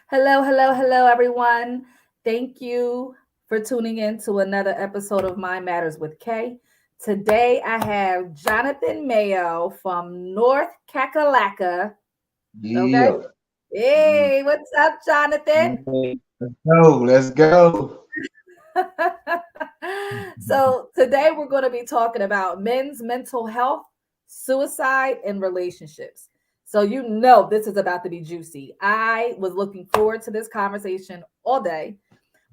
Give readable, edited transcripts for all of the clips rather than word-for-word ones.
Hello, hello, hello, everyone. Thank you for tuning in to another episode of Mind Matters with Kay. Today I have Jonathan Mayo from North Kakalaka. Okay. Yeah. Mhm. Hey, what's up, Jonathan? Hey, let's go. Let's go. So, today we're going to be talking about men's mental health, suicide, and relationships. So, you know, this is about to be juicy. I was looking forward to this conversation all day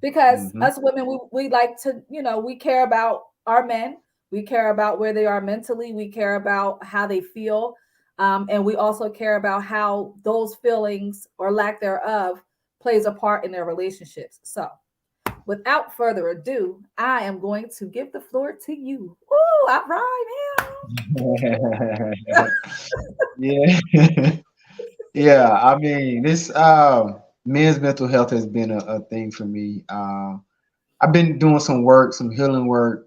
because Hmm. us women, we like to, we care about our men. We care about where they are mentally. We care about how they feel. And we also care about how those feelings or lack thereof plays a part in their relationships. So, without further ado, I am going to give the floor to you. Ooh, I rhyme Yeah. Yeah. I mean, this men's mental health has been a thing for me. I've been doing some work, some healing work,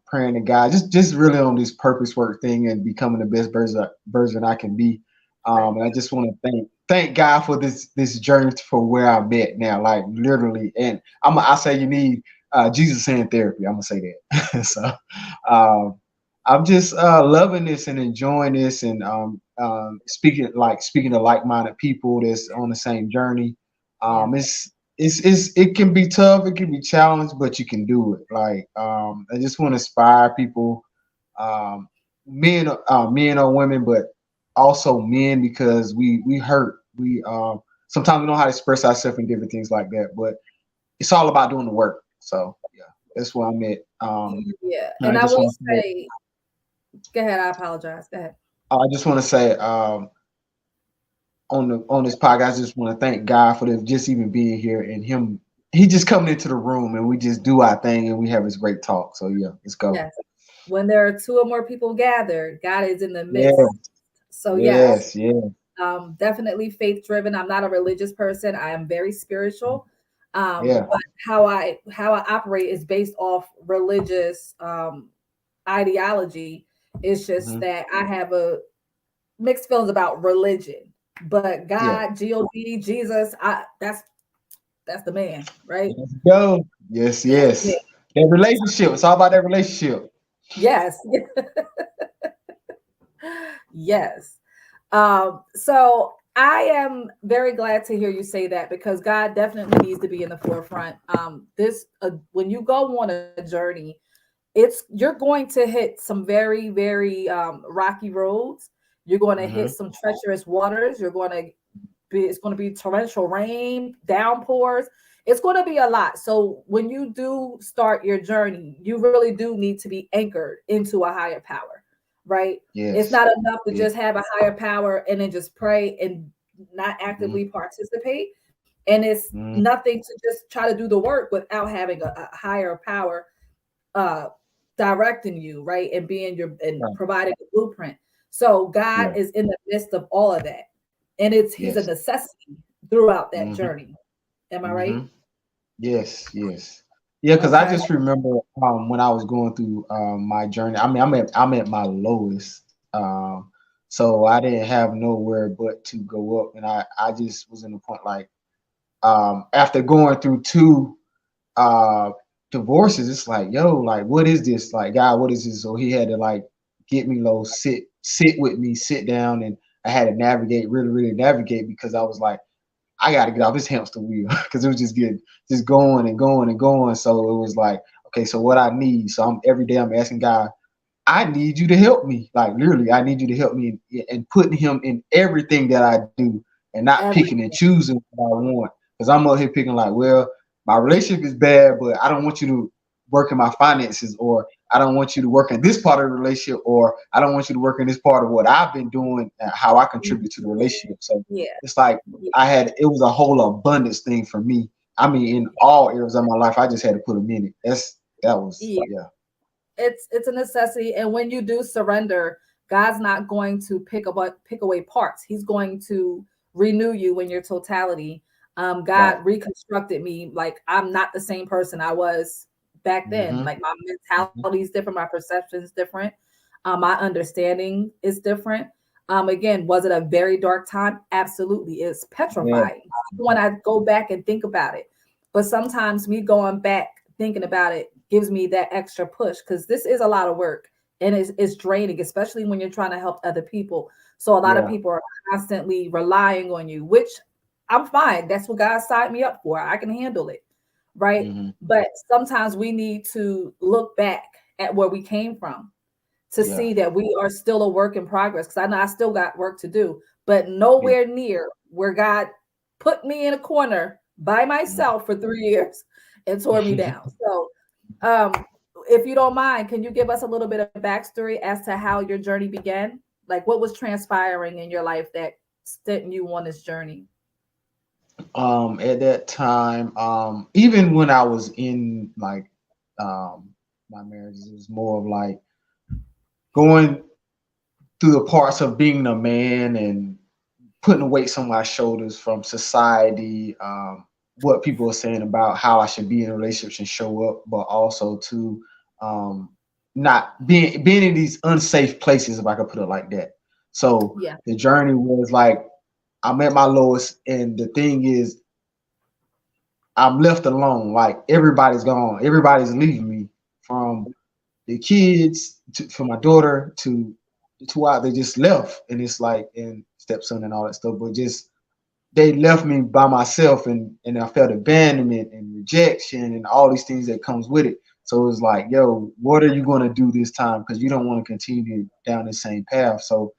praying to God, just really on this purpose work thing and becoming the best version I can be. Right. And I just want to thank God for this journey for where I'm at now, like literally. And I say you need Jesus in therapy. I'm gonna say that. So um, I'm just loving this and enjoying this and speaking to like-minded people that's on the same journey. Yeah. It can be tough, it can be challenged, but you can do it. I just want to inspire people, um, men or women, but also men because we hurt. We sometimes we know how to express ourselves in different things like that, but it's all about doing the work. So yeah, that's where I'm at. Yeah. And And I will say, go ahead. I apologize. Go ahead. I just want to say on this podcast, I just want to thank God for this, just even being here and him. He just coming into the room and we just do our thing and we have this great talk. So yeah, let's go. Yes. When there are two or more people gathered, God is in the midst. Yes, So, yes, yes, yes. definitely faith driven. I'm not a religious person. I am very spiritual. Yeah. But how I operate is based off religious ideology. It's just Hmm. that I have a mixed feelings about religion, but Yeah. God, God, Jesus, that's the man, right? Let's go. Yes, Yeah. yes. That relationship. It's all about that relationship. Yes, yes. So I am very glad to hear you say that because God definitely needs to be in the forefront. This when you go on a journey, you're going to hit some very, very rocky roads. You're going to hit Hmm. some treacherous waters. It's going to be torrential rain, downpours. It's going to be a lot. So when you do start your journey, you really do need to be anchored into a higher power, right? It's Yes. not enough to Yeah. just have a higher power and then just pray and not Hmm. actively participate. And it's Hmm. nothing to just try to do the work without having a higher power uh directing you, right? And being your and Right. providing a blueprint. So God Yeah. is in the midst of all of that. And he's a Yes. necessity throughout that Hmm. journey. Am I Hmm. right? Yes, yes. Yeah, because I Okay. just remember when I was going through my journey. I mean, I'm at my lowest. So I didn't have nowhere but to go up, and I just was in the point like after going through two uh divorces, it's like, yo, like what is this? Like, God, what is this? So he had to like get me low, sit with me, sit down, and I had to navigate, really, really navigate because I was like, I got to get off this hamster wheel because it was just going and going and going. So it was like, okay, so what I need. So I'm every day I'm asking God, I need you to help me. Like literally, I need you to help me and putting him in everything that I do and not picking and Everything. choosing what I want. Because I'm up here picking like, well, my relationship is bad, but I don't want you to work in my finances, or I don't want you to work in this part of the relationship, or I don't want you to work in this part of what I've been doing, how I contribute to the relationship. So Yeah. it's like Yeah. it was a whole abundance thing for me. I mean, in all areas of my life, I just had to put them in it. That was Yeah. yeah. It's a necessity. And when you do surrender, God's not going to pick away parts. He's going to renew you in your totality. Right. God reconstructed me. Like I'm not the same person I was back then. Mm-hmm. Like my mentality is different, my perception is different, my understanding is different. Again, was it a very dark time? Absolutely. It's Yeah. petrifying. when I go back and think about it. But sometimes me going back thinking about it gives me that extra push because this is a lot of work and it's draining, especially when you're trying to help other people. So a lot of Yeah. people are constantly relying on you, which I'm fine. That's what God signed me up for. I can handle it. Right. Hmm. But sometimes we need to look back at where we came from to Yeah. see that we are still a work in progress. Because I know I still got work to do, but Yeah. nowhere near where God put me in a corner by myself for 3 years and tore me down. So, if you don't mind, can you give us a little bit of backstory as to how your journey began? Like what was transpiring in your life that sent you on this journey? At that time, even when I was in like my marriages, it was more of like going through the parts of being a man and putting the weights on my shoulders from society, what people are saying about how I should be in relationships and show up, but also to um, not being in these unsafe places, if I could put it like that. So Yeah. the journey was like I'm at my lowest, and the thing is, I'm left alone. Like everybody's gone, everybody's leaving me, from the kids to for my daughter to the two out. They just left, and it's like and stepson and all that stuff, but just they left me by myself, and I felt abandonment and rejection and all these things that comes with it. So it was like, yo, what are you going to do this time? Because you don't want to continue down the same path. So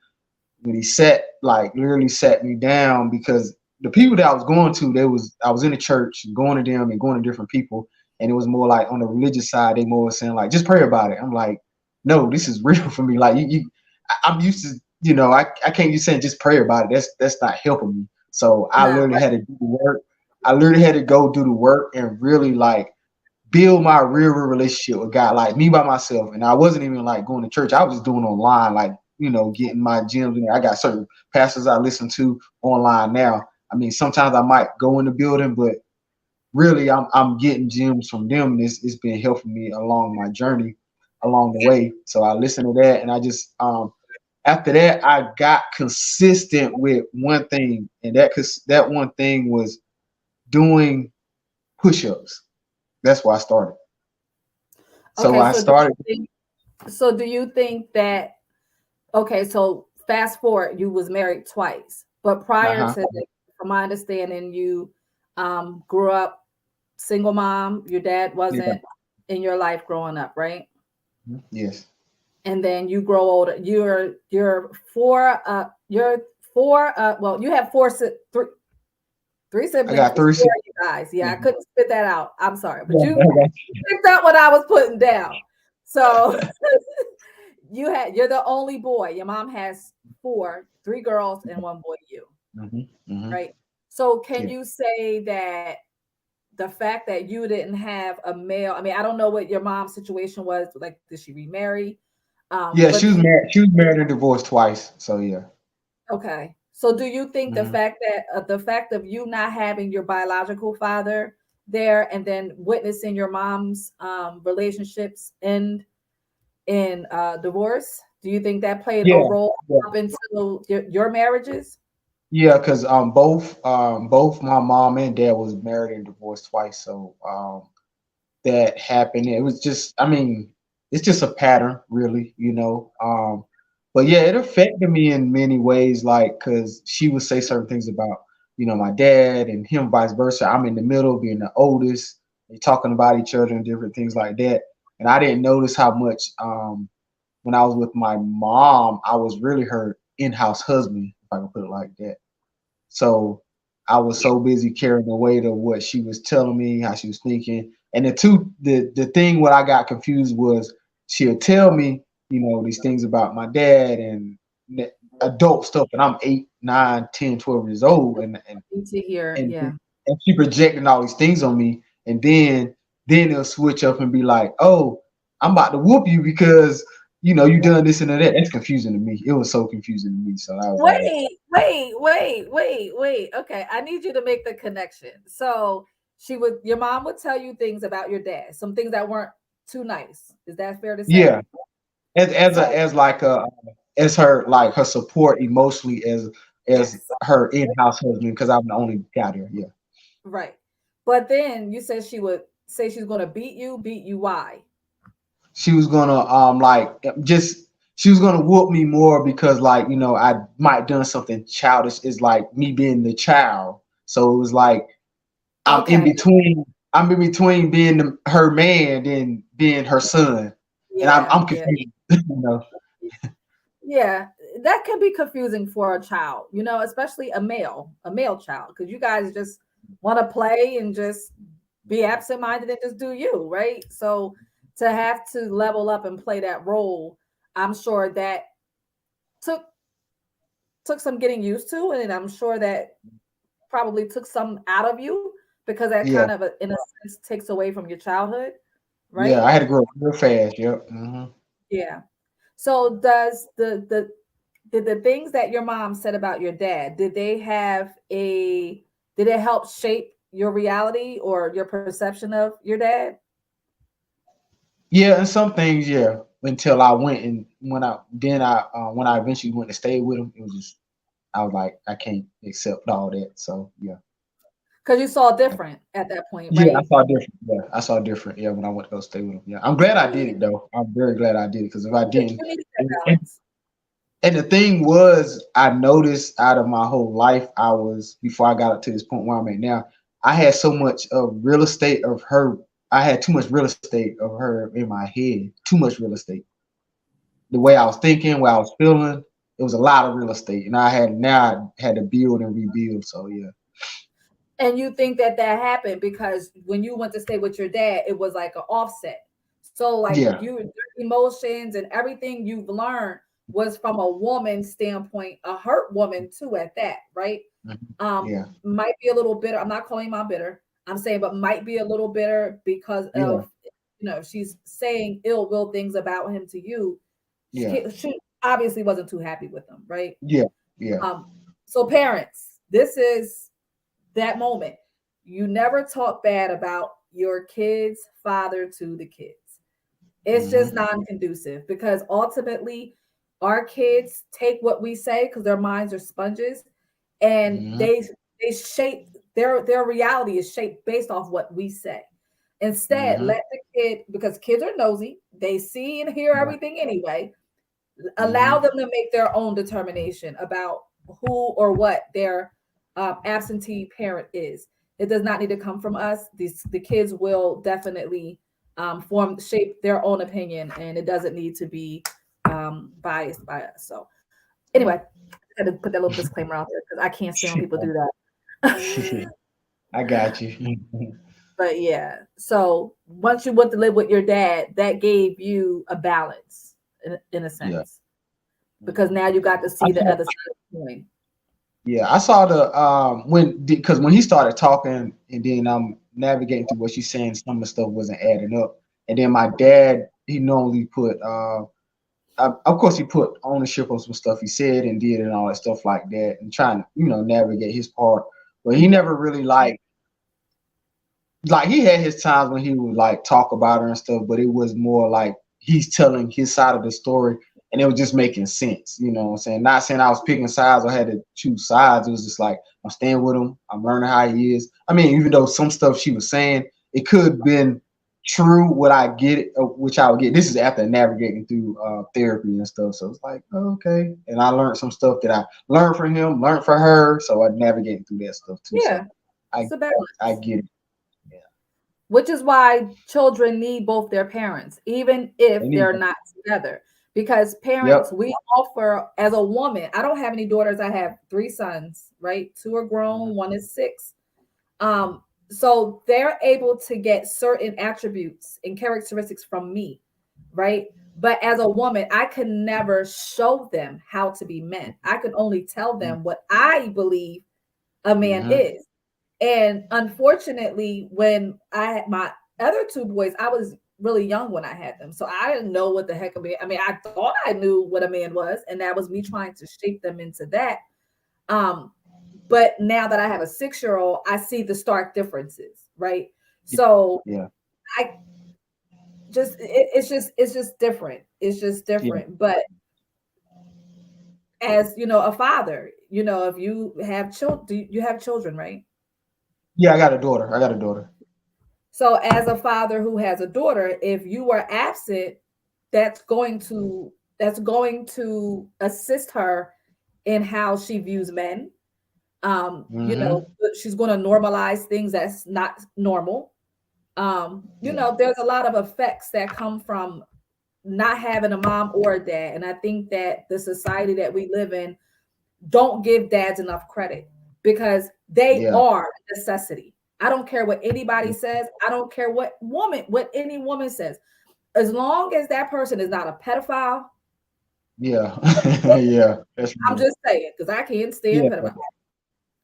when he sat like literally sat me down, because the people that I was going to, I was in the church going to them and going to different people, and it was more like on the religious side, they more saying like just pray about it. I'm like, no, this is real for me. Like I'm used to, I can't just saying just pray about it. That's not helping me. So I No. literally had to do the work. I literally had to go do the work and really like build my real relationship with God, like me by myself. And I wasn't even like going to church. I was just doing online, like, getting my gyms in there. I got certain pastors I listen to online now. I mean, sometimes I might go in the building, but really I'm getting gyms from them. And it's been helping me along my journey along the way. So I listen to that, and I just after that I got consistent with one thing, and that one thing was doing push-ups. That's why I started. So Okay, I so started. do you think that okay, so fast forward, you was married twice, but prior Uh-huh. to that, from my understanding, you grew up single mom. Your dad Yeah. wasn't in your life growing up, right? Yes. And then you grow older. You're four. Well, you have three I siblings. got It's three four sisters. of you guys. Yeah, I Mhm. couldn't spit that out. I'm sorry, but Yeah, you I got picked up what I was putting down. So you're the only boy. Your mom has four, three girls and one boy, you, you. Hmm. right? So can Yeah. you say that the fact that you didn't have a male, I mean, I don't know what your mom's situation was, like did she remarry? Yeah, But she do was you married. She was married and divorced twice. So yeah. okay. So do you think Hmm. the fact of you not having your biological father there and then witnessing your mom's relationships end in divorce, do you think that played a Yeah. role Yeah. up until your marriages? Yeah, because both my mom and dad was married and divorced twice. So that happened. It was just, I mean, it's just a pattern, really. But yeah, it affected me in many ways, like, because she would say certain things about, my dad and him, vice versa. I'm in the middle, being the oldest. They talking about each other and different things like that. And I didn't notice how much, when I was with my mom, I was really her in-house husband, if I can put it like that. So I was so busy carrying the weight of what she was telling me, how she was thinking. And the thing what I got confused was she'll tell me, these things about my dad and adult stuff, and I'm 8, 9, 10, 12 years old, Need to hear, and yeah. and she projecting all these things on me, and then they'll switch up and be like, "Oh, I'm about to whoop you because you done this and that." That's confusing to me. It was so confusing to me. So I was like, Wait. Okay, I need you to make the connection. So your mom would tell you things about your dad, some things that weren't too nice. Is that fair to say? "Yeah." as as So a as like a as her support emotionally as as Yes. her in-house husband because I'm the only guy there. Yeah. Right. But then you said she would say she's going to beat you. Why? She was gonna just she was gonna whoop me more because like I might done something childish. Is like me being the child, so it was like I'm in Okay. between. I'm in between being her man and being her son, and Yeah. I'm Yeah. confused. Yeah. That can be confusing for a child, especially a male child, because you guys just want to play and just be absent minded and just do you, right? So to have to level up and play that role, I'm sure that took took some getting used to, and I'm sure that probably took some out of you because that kind Yeah, of, in a sense, takes away from your childhood, yeah. right? I had to grow up real fast. Yep. Yeah. So does the things that your mom said about your dad, did it help shape your reality or your perception of your dad? Yeah, and some things, yeah. Until I went and when I eventually went to stay with him, it was just I was like I can't accept all that. So yeah. Because you saw different at that point, Yeah, I right? saw different. Yeah, I saw different. Yeah, when I went to go stay with him. Yeah, I'm glad I did Yeah. it though. I'm very glad I did it because if I You didn't, needed that and, balance. and the thing was, I noticed out of my whole life, I was before I got up to this point where I'm at now. I had so much of real estate of her. I had too much real estate of her in my head. Too much real estate. The way I was thinking, what I was feeling, it was a lot of real estate, and I had to build and rebuild. So yeah, And you think that that happened because when you went to stay with your dad, it was like an offset. So like yeah, your emotions and everything you've learned was from a woman's standpoint, a hurt woman too at that, right? mhm, Um, yeah, might be a little bitter. I'm not calling mom bitter. I'm saying, but might be a little bitter because yeah, of, she's saying ill will things about him to you. yeah, She obviously wasn't too happy with him, right? yeah, yeah. Um, so parents, this is that moment. You never talk bad about your kid's father to the kids. It's just Hmm. non-conducive because ultimately our kids take what we say because their minds are sponges, and Hmm. they shape their reality is shaped based off what we say. Instead, Hmm. let the kid, because kids are nosy, they see and hear Yeah. everything anyway. Allow Hmm. them to make their own determination about who or what their absentee parent is. It does not need to come from us. The kids will definitely form shape their own opinion, and it doesn't need to be biased by us. So anyway, Yeah. I had to put that little disclaimer out there because I can't stand when people do that. I got you. But yeah, so once you went to live with your dad, that gave you a balance in a Yeah. sense, because Mhm. now you got to I see the saw, other side of the coin. yeah, I saw the when he started talking and then I'm navigating through what she's saying, some of the stuff wasn't adding up. And then my dad, he normally put of course he put ownership on some stuff he said and did and all that stuff like that and trying to, navigate his part. But he never really like he had his times when he would like talk about her and stuff, but it was more like he's telling his side of the story and it was just making sense, you know what I'm saying? Not saying I was picking sides or had to choose sides. It was just like I'm staying with him, I'm learning how he is. I mean, even though some stuff she was saying, it could have been true what I get it, which I would get. This is after navigating through therapy and stuff. So it's like, oh, okay. And I learned some stuff that I learned from him, learned for her. So I navigated through that stuff too. So Yeah, I it's a I balance, get it. Yeah. which is why children need both their parents, even They if need they're not together. Because parents, Yep. we offer, as a woman, I don't have any daughters. I have three sons, right? Two are Mhm. grown, one is six. So they're able to get certain attributes and characteristics from me, right? But as a woman, I can never show them how to be men. I can only tell them what I believe a man Mhm. is. And unfortunately, when I had my other two boys, I was really young when I had them. So I didn't know what the heck a man. I mean, I thought I knew what a man was, and that was me trying to shape them into that. Um, but now that I have a 6 year old, I see the stark differences, right? So Yeah. I it's just different. It's just Yeah. different. But as you know, a father, if you have children, you have children, right? Yeah, I got a daughter. I got a daughter. So as a father who has a daughter, if you are absent, that's going to that's going to assist her in how she views men. Mm-hmm. She's going to normalize things that's not normal. Yeah. There's a lot of effects that come from not having a mom or a dad. And I think that the society that we live in don't give dads enough credit because they Yeah. are a necessity. I don't care what anybody says. I don't care what any woman says. As long as that person is not a pedophile, Yeah. Yeah. That's I'm real. just saying because I can't stand Yeah. pedophiles.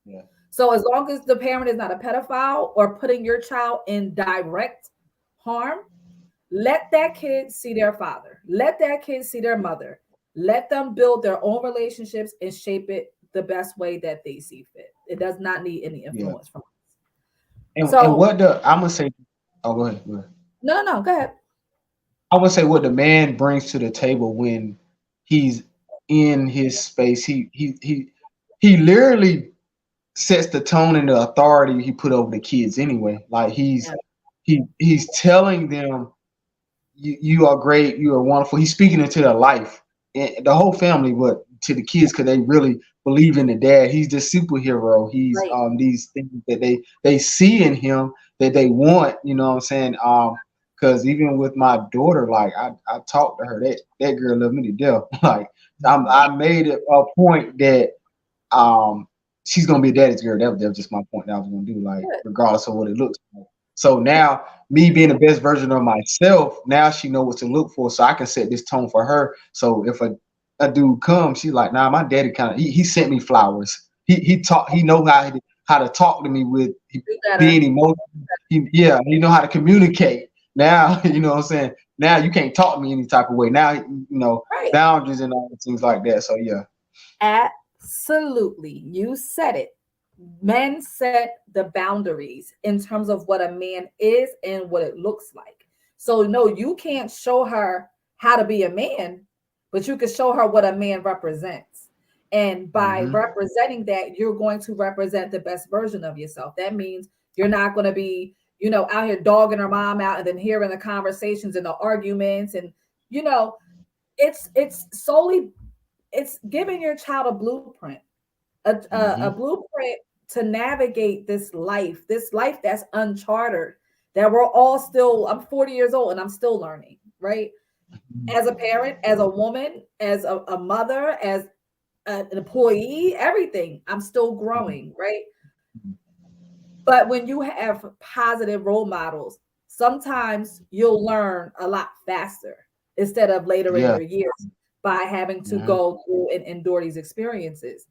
Yeah. So as long as the parent is not a pedophile or putting your child in direct harm, let that kid see their father. Let that kid see their mother. Let them build their own relationships and shape it the best way that they see fit. It does not need any Yeah. influence from us. And So what the I'm gonna say. Oh, go ahead. Go ahead. no, no, no, go ahead. I would say what the man brings to the table when he's in his space. He literally sets the tone and the authority he put over the kids anyway. Like Yeah, he's telling them you are great, you are wonderful. He's speaking into their life, and the whole family, but to the kids because they really believe in the dad. He's the superhero. He's right. these things that they see in him that they want. You know what I'm saying? Because even with my daughter, like I talked to her, that girl loved me to death. Like I made it a point that um she's gonna be a daddy's girl. That was just my point that I was gonna do, like Good. regardless of what it looks like. So now me being the best version of myself, now she know what to look for. So I can set this tone for her. So if a dude comes, she's like, nah, my daddy kind of he sent me flowers. He know how to talk to me with Do being better. emotional. He know how to communicate. Now, you know what I'm saying? Now you can't talk to me any type of way. Now Right. boundaries and all things like that. So yeah. Absolutely. You said it. Men set the boundaries in terms of what a man is and what it looks like. So, no, you can't show her how to be a man, but you can show her what a man represents. And by Hmm. representing that, you're going to represent the best version of yourself. That means you're not going to be, out here dogging her mom out and then hearing the conversations and the arguments. And, you know, it's solely it's giving your child a blueprint, a Hmm. blueprint to navigate this life that's uncharted, that we're all still. I'm 40 years old and I'm still learning, right? As a parent, as a woman, as a mother, as an employee, everything. I'm still growing, right? But when you have positive role models, sometimes you'll learn a lot faster instead of later in Yeah. your years by having to Hmm. go through and endure these experiences.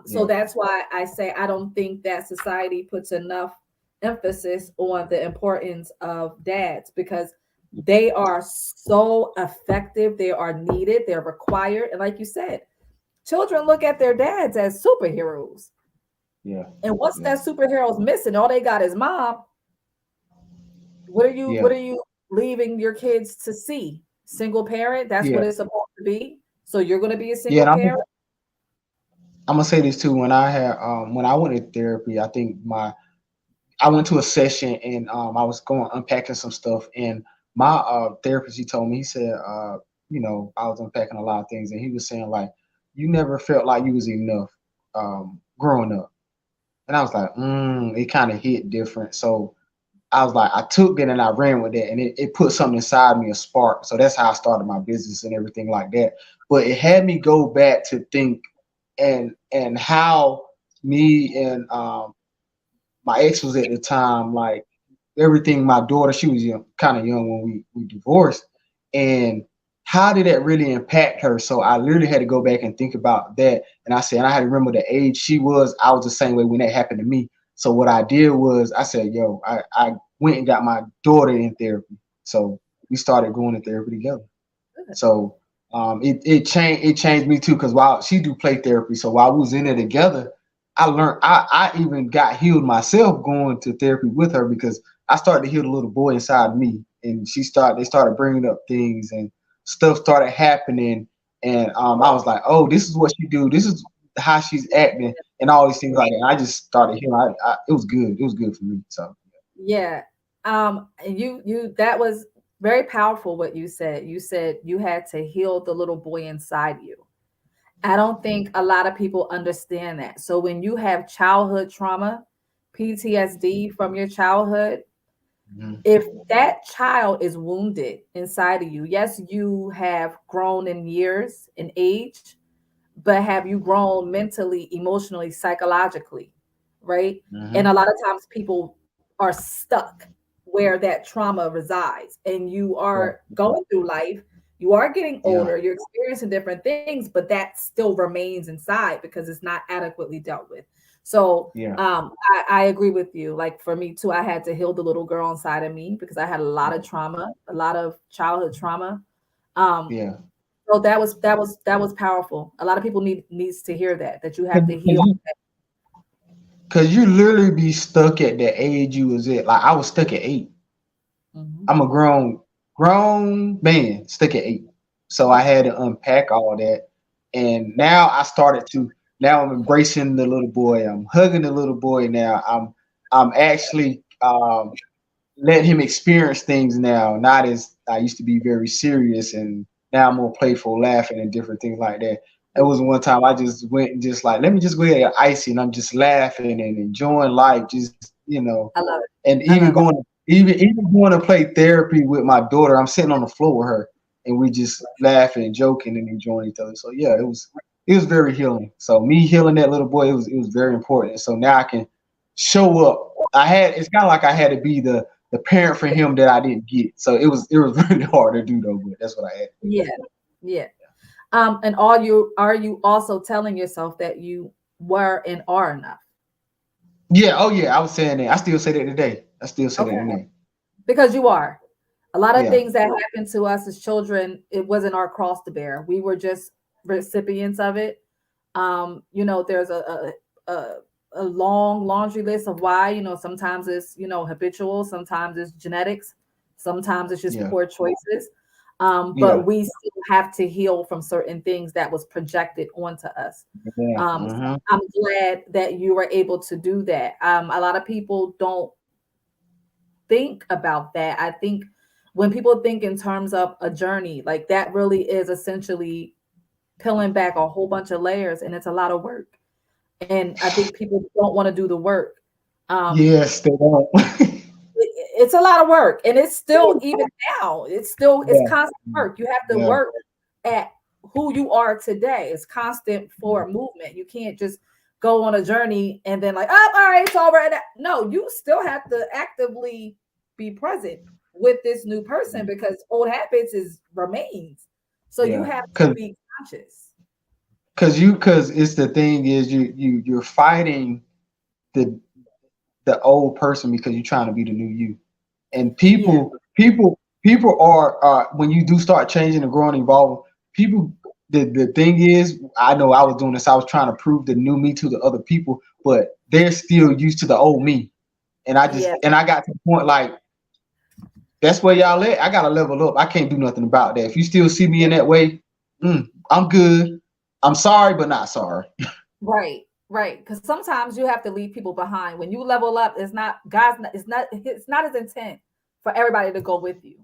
So Yeah. that's why I say I don't think that society puts enough emphasis on the importance of dads because they are so effective, they are needed, they're required. And like you said, children look at their dads as superheroes. Yeah. And once Yeah. that superhero's missing, all they got is mom. What Yeah. are you leaving your kids to see? Single parent, that's what Yeah. it's supposed to be. So you're gonna be a Yeah. single And parent? I'm gonna say this too. When I went to therapy, I went to a session and I was going unpacking some stuff and my therapist he told me he said I was unpacking a lot of things and he was saying like you never felt like you was enough growing up and I was like it kind of hit different. So I was like, I took it and I ran with it, and it put something inside me, a spark. So that's how I started my business and everything like that. But it had me go back to think and how me and my ex was at the time, like everything. My daughter, she was young, kind of young when we divorced, and how did that really impact her? So I literally had to go back and think about that. And I said, and I had to remember the age she was. I was the same way when that happened to me. So what I did was I said, yo, I went and got my daughter in therapy. So we started going to therapy together. Good. So it changed me too because while she do play therapy, so while we was in it together, I learned I even got healed myself going to therapy with her because I started to heal the little boy inside me, and they started bringing up things and stuff started happening, and I was like, oh, this is what she do. This is how she's acting and all these things like that. And I just started hearing. It was good. It was good for me. So Yeah. And you that was very powerful what you said. You said you had to heal the little boy inside you. I don't think a lot of people understand that. So when you have childhood trauma, PTSD from your childhood, mhm, if that child is wounded inside of you, yes, you have grown in years and age, but have you grown mentally, emotionally, psychologically, right? And mhm, a lot of times people are stuck where that trauma resides, and you yeah, are going through life, you are getting yeah, older, you're experiencing different things, but that still remains inside because it's not adequately dealt with. So yeah, I agree with you. Like for me too, I had to heal the little girl inside of me because I had a lot of trauma, a lot of childhood trauma. Um, yeah. so that was powerful. A lot of people needs to hear that you have Cause, to 'cause heal. you, cause you literally be stuck at the age you was at. Like I was stuck at 8. Mhm. I'm a grown man stuck at 8. So I had to unpack all that. And now I started to now I'm embracing the little boy. I'm hugging the little boy now. I'm actually let him experience things now, not as I used to be very serious and now I'm more playful, laughing and different things like that. It was one time I just went and just like, let me just go ahead and icy and I'm just laughing and enjoying life, just. I love it. And I love it. even going to play therapy with my daughter, I'm sitting on the floor with her and we just laughing and joking and enjoying each other. So yeah, it was very healing. So me healing that little boy, it was very important. So now I can show up. It's kind of like I had to be the parent for him that I didn't get. So it was really hard to do though, but that's what I had to do. Yeah, yeah. And are you also telling yourself that you were and are enough? Yeah, oh yeah, I was saying that. I still say that today. I still say that Okay, today. because you are. A lot of Yeah, things that happened to us as children, it wasn't our cross to bear. We were just recipients of it. There's a a long laundry list of why. Sometimes it's habitual, sometimes it's genetics, sometimes it's just yeah, poor choices. But yeah, we still have to heal from certain things that was projected onto us. yeah. So Uh-huh. I'm glad that you were able to do that. A lot of people don't think about that. I think when people think in terms of a journey, like that really is essentially peeling back a whole bunch of layers, and it's a lot of work. And I think people don't want to do the work. Um, Yes, they don't. it's a lot of work, and it's still even now. It's Yeah, constant work. You have to yeah, work at who you are today. It's constant forward movement. You can't just go on a journey and then like, oh, all right, it's all right. No, you still have to actively be present with this new person because old habits is remains. So you yeah. have to Cause, be conscious. cause it's the thing is you're fighting the the old person because you're trying to be the new you. And Yeah, people are when you do start changing and growing and evolving, people the thing is, I know I was doing this, I was trying to prove the new me to the other people, but they're still used to the old me. And yeah, I got to the point like that's where y'all at. I gotta level up. I can't do nothing about that. If you still see me in that way, I'm good. I'm sorry, but not sorry. right, right. Because sometimes you have to leave people behind. When you level up, it's not God's. It's not his intent for everybody to go with you.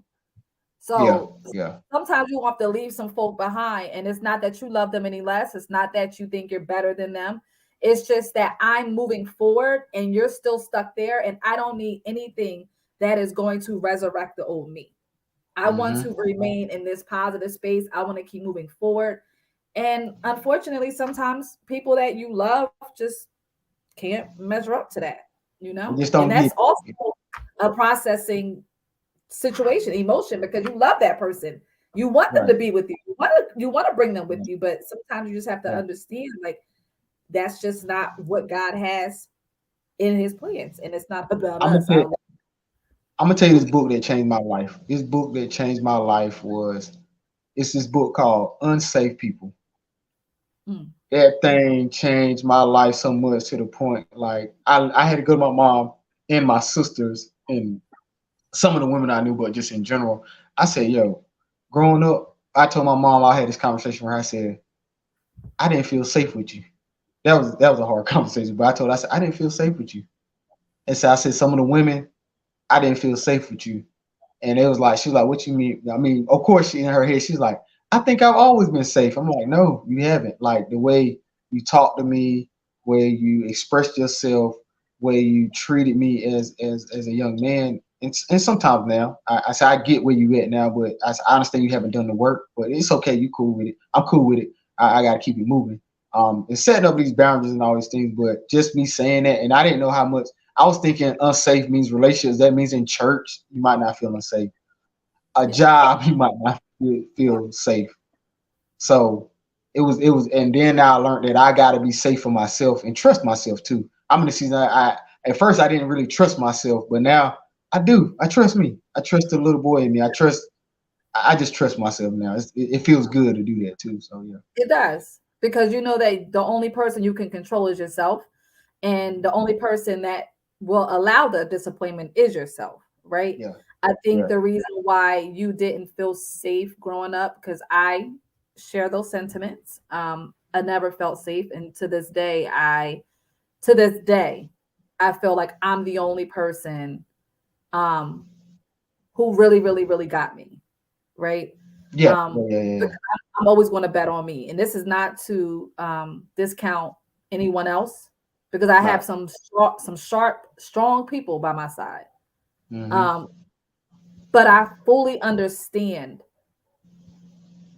Yeah, So yeah, sometimes you have to leave some folk behind, and it's not that you love them any less. It's not that you think you're better than them. It's just that I'm moving forward, and you're still stuck there, and I don't need anything that is going to resurrect the old me. I want hmm to remain in this positive space. I want to keep moving forward. And unfortunately, sometimes people that you love just can't measure up to that, I just And don't that's get also it. a processing situation, emotion, because you love that person. You want them Right. to be with you. You want to bring them with Yeah, you, but sometimes you just have to yeah. understand like that's just not what God has in his plans, and it's not about I'm gonna us. tell I'm gonna tell you this book that changed my life. This book that changed my life was it's this book called Unsafe People. Mm, That thing changed my life so much to the point like I had to go to my mom and my sisters and some of the women I knew, but just in general. I said, yo, growing up, I told my mom I had this conversation where I said, I didn't feel safe with you. that was a hard conversation. But I told her, I said, I didn't feel safe with you. And so I said, some of the women, I didn't feel safe with you. And it was like, she was like, what you mean? I mean, of course, she in her head, she's like, I think I've always been safe. I'm like, no, you haven't. Like the way you talked to me, where you expressed yourself, where you treated me as a young man. And sometimes now, I say I get where you at now, but I understand you haven't done the work, but it's okay. You cool with it. I'm cool with it. I got to keep it moving. And setting up these boundaries and all these things, but just me saying that, and I didn't know how much. I was thinking unsafe means relationships. That means in church you might not feel unsafe. A Yeah, job you might not feel safe. So it was, and then I learned that I got to be safe for myself and trust myself too. I'm in the season. I at first I didn't really trust myself, but now I do. I trust me. I trust the little boy in me. I trust. I just trust myself now. It feels good to do that too. So yeah, it does because you know that the only person you can control is yourself, and the only person that will allow the disappointment is yourself, right? yeah, I think yeah, the reason why you didn't feel safe growing up, because I share those sentiments. I never felt safe, and to this day, I feel like I'm the only person um, who really, really, really got me, right? yeah, Um, yeah, yeah, because I'm always going to bet on me, and this is not to discount anyone else, because I have right. some sharp, strong people by my side. Mm-hmm. Um, but I fully understand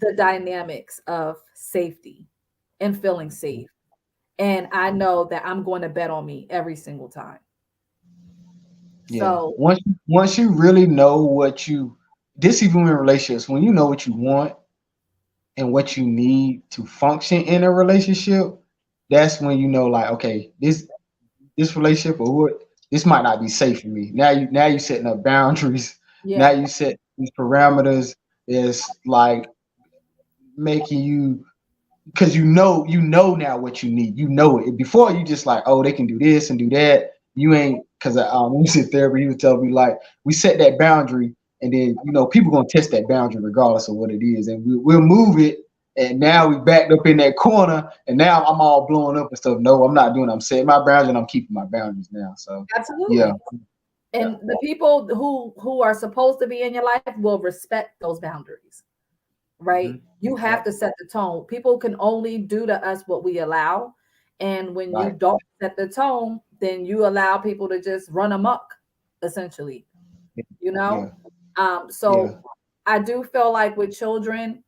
the dynamics of safety and feeling safe, and I know that I'm going to bet on me every single time. Yeah. So Once you really know what you, this even in relationships, when you know what you want and what you need to function in a relationship, that's when you know like, okay, this relationship or what, this might not be safe for me. Now you setting up boundaries. Now yeah, you set these parameters. It's like making you, because you know now what you need. You know it. Before you just like, oh, they can do this and do that. You ain't, because when we sit there, he would tell me like, we set that boundary, and then people gonna test that boundary regardless of what it is, and we'll move it. And now we backed up in that corner, and now I'm all blowing up and stuff. No, I'm not doing. I'm setting my boundaries, and I'm keeping my boundaries now. So yeah, absolutely. yeah, And the people who are supposed to be in your life will respect those boundaries, right? hmm, You have yeah, to set the tone. People can only do to us what we allow. And when you right, don't set the tone, then you allow people to just run amok, essentially, you yeah, know? yeah, So I do feel like with children,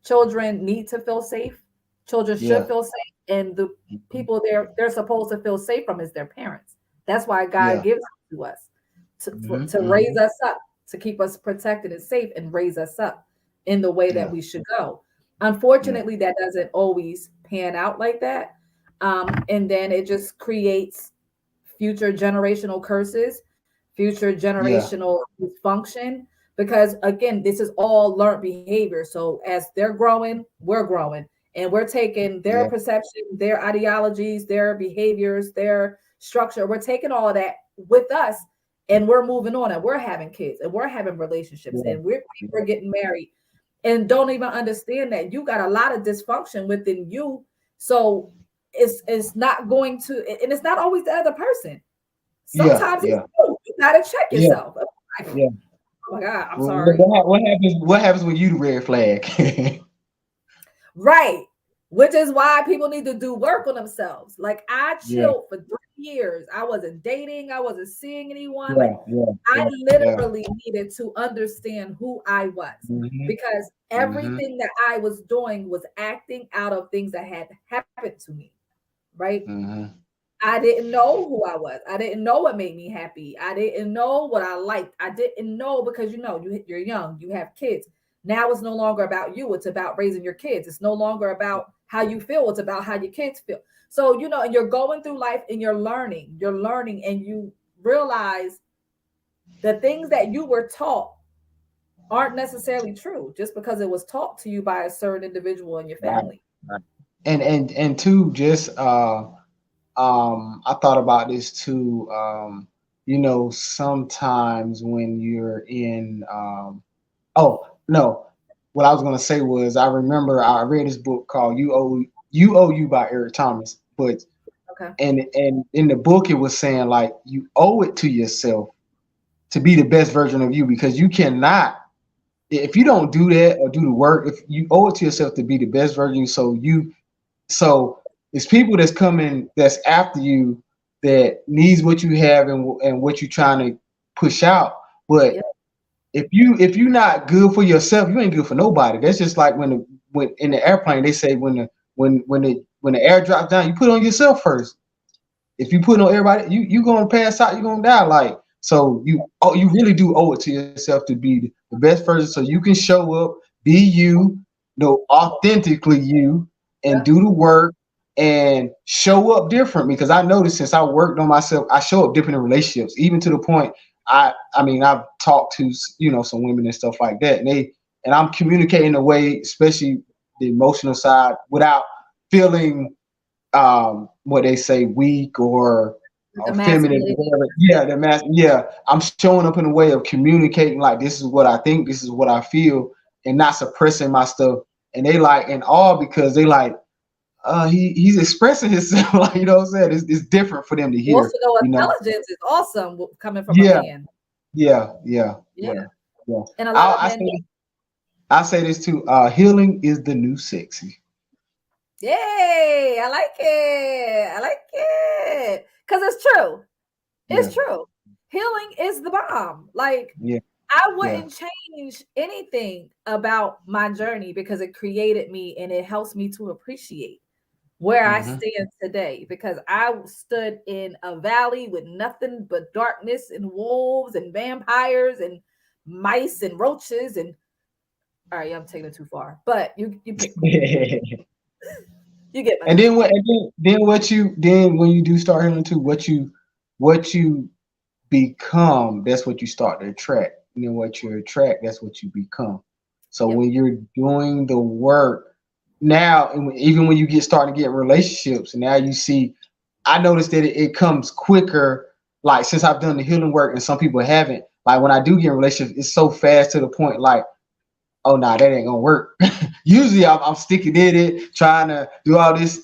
children need to feel safe. Children should yeah, feel safe. And the people they're supposed to feel safe from is their parents. That's why God yeah, gives it to us hmm, to raise hmm, us up, to keep us protected and safe and raise us up in the way that yeah, we should go. yeah, Unfortunately, that doesn't always pan out like that. And then it just creates future generational curses, future yeah, generational dysfunction. Because again, this is all learned behavior. So as they're growing, and we're taking their yeah, perception, their ideologies, their behaviors, their structure. We're taking all of that with us, and we're moving on, and we're having kids, and we're having relationships, yeah, and we're yeah, we're getting married, and don't even understand that you got a lot of dysfunction within you. So it's not going to, and it's not always the other person. yeah, Sometimes it's yeah, you. You gotta check yeah, yourself. Like, yeah. oh my God, I'm Well, sorry. what happens? What happens when you the red flag? Right. Which is why people need to do work on themselves. Like I Yeah, chilled for 3 years. I wasn't dating. I wasn't seeing anyone. yeah, Like yeah, I yeah, yeah. literally needed to understand who I was, Mhm, because mhm. everything that I was doing was acting out of things that had happened to me. Right. Mhm. I didn't know who I was. I didn't know what made me happy. I didn't know what I liked. I didn't know, because you're young, you have kids. Now it's no longer about you. It's about raising your kids. It's no longer about how you feel. It's about how your kids feel. So, and you're going through life and you're learning, and you realize the things that you were taught aren't necessarily true just because it was taught to you by a certain individual in your Right, family. right. And two, just I thought about this too. Sometimes when you're in oh no, what I was gonna say was I remember I read this book called You Owe You by Eric Thomas. But Okay. and in the book it was saying like you owe it to yourself to be the best version of you, because you cannot, if you don't do that or do the work, if you owe it to yourself to be the best version. So it's people that's coming, that's after you, that needs what you have and what you're trying to push out. But Yep. if you're not good for yourself, you ain't good for nobody. That's just like when in the airplane they say when the air drops down, you put it on yourself first. If you put on everybody, you gonna pass out, you gonna die. Like, so you really do owe it to yourself to be the best person, so you can show up, be you, know, authentically you, and Yep. do the work and show up different. Because I noticed since I worked on myself, I show up different in relationships, even to the point I mean I've talked to some women and stuff like that, and I'm communicating in a way, especially the emotional side, without feeling what they say weak or feminine or Emasculating. whatever. Yeah, I'm showing up in a way of communicating like this is what I think, this is what I feel, and not suppressing my stuff. And they like in awe because they like he's expressing himself. Like, you know what I'm saying? It's different for them to hear, Emotional you know. intelligence is awesome coming from a Yeah, man. yeah. Yeah. Yeah. And a lot of I men, say I say this too. Healing is the new sexy. yay, I like it. I like it. Because it's true. Yeah, It's true. Healing is the bomb. Like, yeah, I yeah. wouldn't change anything about my journey because it created me and it helps me to appreciate where I Hmm. stand today, because I stood in a valley with nothing but darkness and wolves and vampires and mice and roaches and all right, I'm taking it too far, but you pick one. You get my And then drift. what? And then when you do start healing too, what you become, that's what you start to attract. And then what you attract, that's what you become. So Yep. when you're doing the work now, and even when you get starting to get relationships, and now you see, I noticed that it comes quicker. Like since I've done the healing work, and some people haven't. Like when I do get in relationships, it's so fast to the point like, oh no, that ain't gonna work. Usually I'm sticking in it, trying to do all this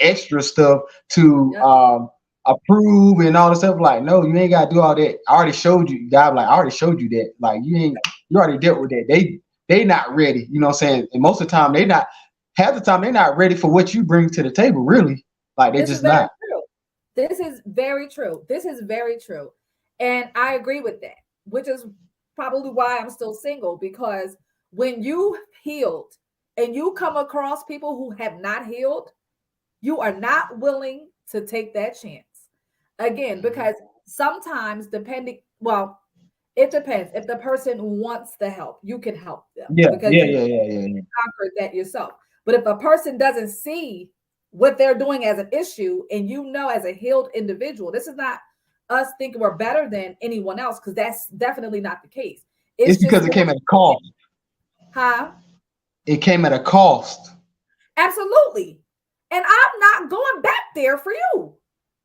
extra stuff to Yep. approve and all this stuff. Like, no, you ain't gotta do all that. I already showed you, God, like I already showed you that. Like you already dealt with that. They not ready, you know what I'm saying? And most of the time they not, half the time they're not ready for what you bring to the table, really. Like they This is just very not. true. This is very true. This is very true. And I agree with that, which is probably why I'm still single, because when you healed and you come across people who have not healed, you are not willing to take that chance. Again, Mhm. because sometimes well, it depends. If the person wants the help, you can help them Yeah, because yeah, you yeah, yeah, yeah, yeah. conquered that yourself. But if a person doesn't see what they're doing as an issue, and you know, as a healed individual, this is not us thinking we're better than anyone else, because that's definitely not the case. It's It's just because it more came at a so, cost. huh? It came at a cost. Absolutely. And I'm not going back there for you.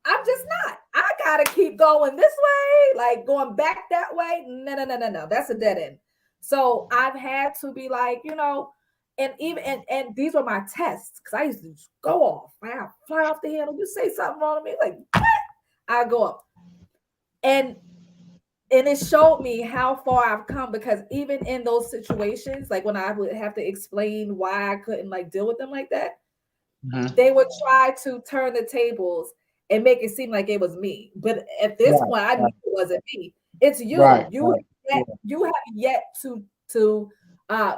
I'm just not. I gotta keep going this way, like going back that way. No, no, no, no, no. That's a dead end. So I've had to be like, and even and these were my tests, because I used to just go off. I fly off the handle. You say something wrong to me, like I go up. And it showed me how far I've come, because even in those situations, like when I would have to explain why I couldn't like deal with them like that, Mhm. they would try to turn the tables and make it seem like it was me. But at this Right, point, I knew right, it wasn't me. It's you. right, right. Yeah. You have yet to uh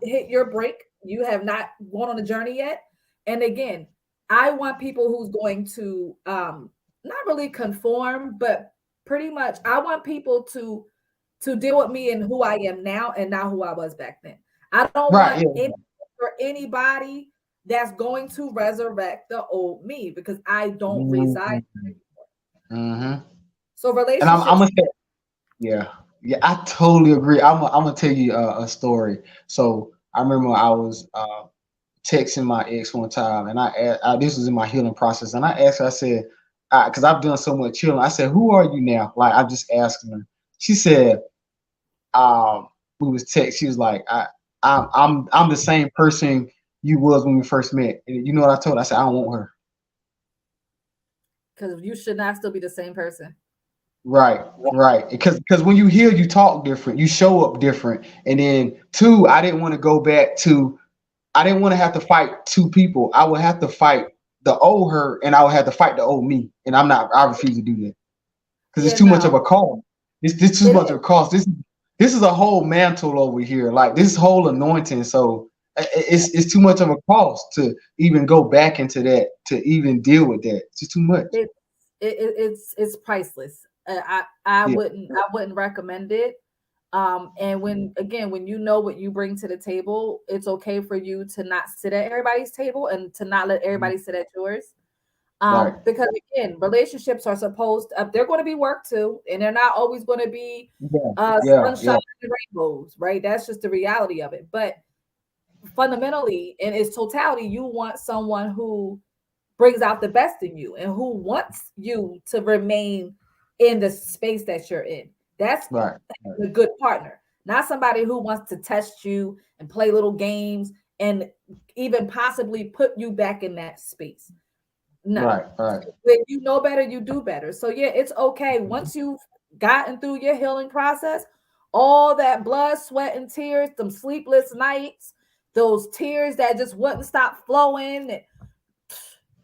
hit your break. You have not gone on a journey yet. And again, I want people who's going to not really conform, but pretty much I want people to deal with me and who I am now and not who I was back then. I don't Right, want yeah. anybody that's going to resurrect the old me, because I don't reside. Mhm. Mhm. So And I'm relationships, gonna say, yeah, yeah, I totally agree. I'm gonna tell you a story. So I remember I was texting my ex one time, and this was in my healing process, and I asked her, I said, because I've done so much healing, I said, "Who are you now?" Like I just asking her. She said, um, we was text. She was like, I'm the same person you was when we first met. And you know what I told her? I said, I don't want her. because you should not still be the same person. Right, right. Because when you heal, you talk different, you show up different. And then two, I didn't want to go back to. I didn't want to have to fight two people. I would have to fight the old her, and I would have to fight the old me. And I'm not. I refuse to do that because it's Yeah, too much of no, a cost. It's too it much of is. a cost. This is a whole mantle over here, like this whole anointing. So it's too much of a cost to even go back into that to even deal with that. It's just too much. It, it's priceless. I Yeah, wouldn't recommend it. And when again, when you know what you bring to the table, it's okay for you to not sit at everybody's table and to not let mhm, everybody sit at yours. right. Because again, relationships are supposed they're going to be work too, and they're not always going to be Yeah, yeah, sunshine yeah. and rainbows, right? That's just the reality of it. But fundamentally, in its totality, you want someone who brings out the best in you and who wants you to remain in the space that you're in. That's Right, right, a good partner, not somebody who wants to test you and play little games and even possibly put you back in that space. No. right, right. When you know better, you do better. So yeah, it's okay. Once you've gotten through your healing process, all that blood, sweat, and tears, them sleepless nights, those tears that just wouldn't stop flowing.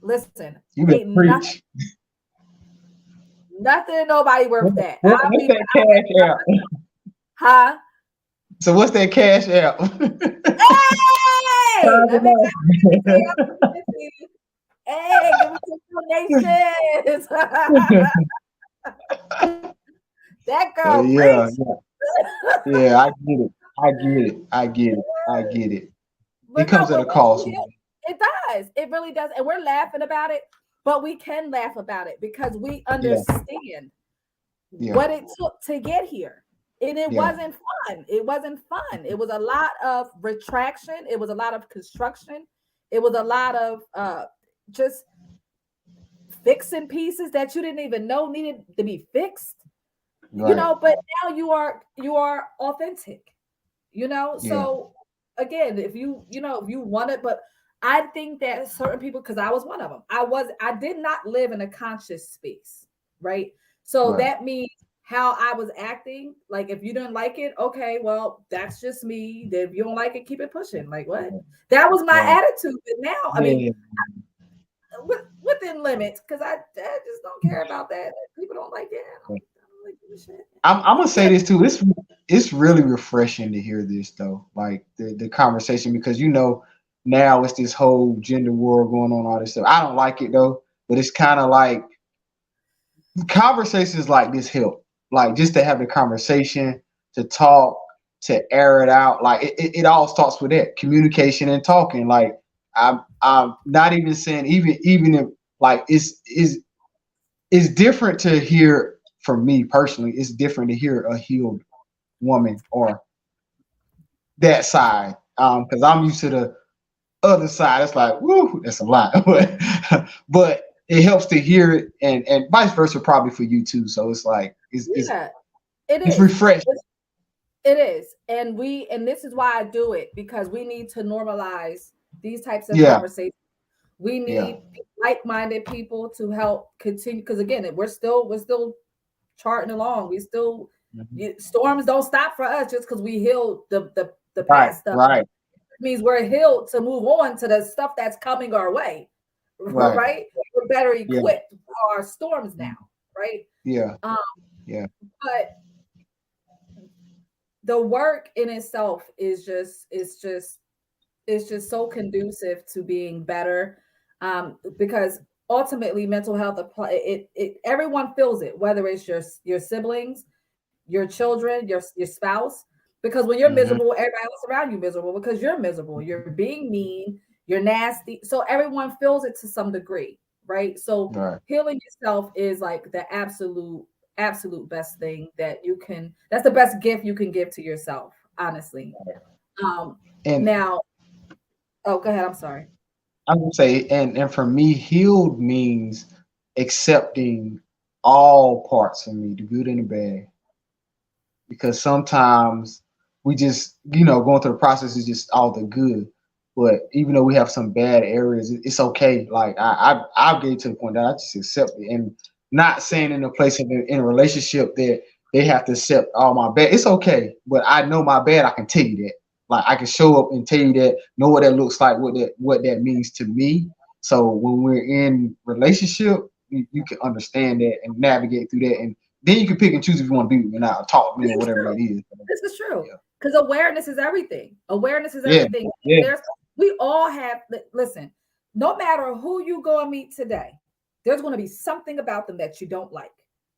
Listen, You better ain't nothing, preach. nothing, nobody worth that. I'll What's be, that cash out? huh? So what's that cash out? Hey, let me get to you. Private Hey, give me some donations. That But girl yeah, preach. yeah, yeah, I get it. I get it. I get it. I get it. It But no, comes at but a once cost, you man. hit, it does. It really does. And we're laughing about it, but we can laugh about it because we Yeah, understand yeah, what it took to get here. And it yeah. wasn't fun. It wasn't fun. It was a lot of retraction. It was a lot of construction. It was a lot of just fixing pieces that you didn't even know needed to be fixed. Right. But now you are authentic, Yeah. so again, if if you want it, but I think that certain people, because I was one of them, I did not live in a conscious space, right? So Right. that means how I was acting, like if you didn't like it, okay, well, that's just me. Then if you don't like it, keep it pushing. Like what? That was my Right. attitude. But now, I mean, Yeah. within limits, because I just don't care about that. If people don't like it, I don't like the shit. I'm gonna say this too. It's really refreshing to hear this though, like the conversation because now it's this whole gender war going on, all this stuff. I don't like it though, but it's kind of like conversations like this help, like just to have the conversation, to talk, to air it out. Like it all starts with that communication and talking. Like I'm not even saying even if like it's different to hear from me personally. It's different to hear a healed woman or that side. Because I'm used to the other side. It's like, woo, that's a lot. But it helps to hear it and vice versa probably for you too. So it's like Yeah, it it's is. refreshing. It is. And this is why I do it, because we need to normalize these types of Yeah, conversations. We yeah. need like-minded people to help continue, because again, we're still charting along. We still Mhm. storms don't stop for us just because we healed the Right, past stuff. right, It means we're healed to move on to the stuff that's coming our way. right. Right? We're better Yeah, equipped for our storms now, right? yeah, Um, yeah. but the work in itself is just so conducive to being better, because ultimately mental health apply it everyone feels it, whether it's your siblings, your children, your spouse, because when you're Hmm. miserable, everybody else around you miserable because you're miserable, you're being mean, you're nasty, so everyone feels it to some degree, right? So Right. healing yourself is like the absolute best thing that you can that's the best gift you can give to yourself, honestly. um And Now, oh, go ahead, I'm sorry. I'm gonna say, and for me, healed means accepting all parts of me, the good and the bad. Because sometimes we just, going through the process is just all the good. But even though we have some bad areas, it's okay. Like I've get to the point that I just accept it, and not saying in a place of in a relationship that they have to accept all my bad. It's okay, but I know my bad. I can tell you that. Like I can show up and tell you that, know what that looks like, what that means to me. So when we're in relationship, you can understand that and navigate through that, and then you can pick and choose if you want to be with me or not, or talk to me This or is whatever true. that is. This is true. Yeah, Because awareness is everything. Awareness is yeah, everything. yeah, There's we all have listen, no matter who you go and meet today, there's going to be something about them that you don't like,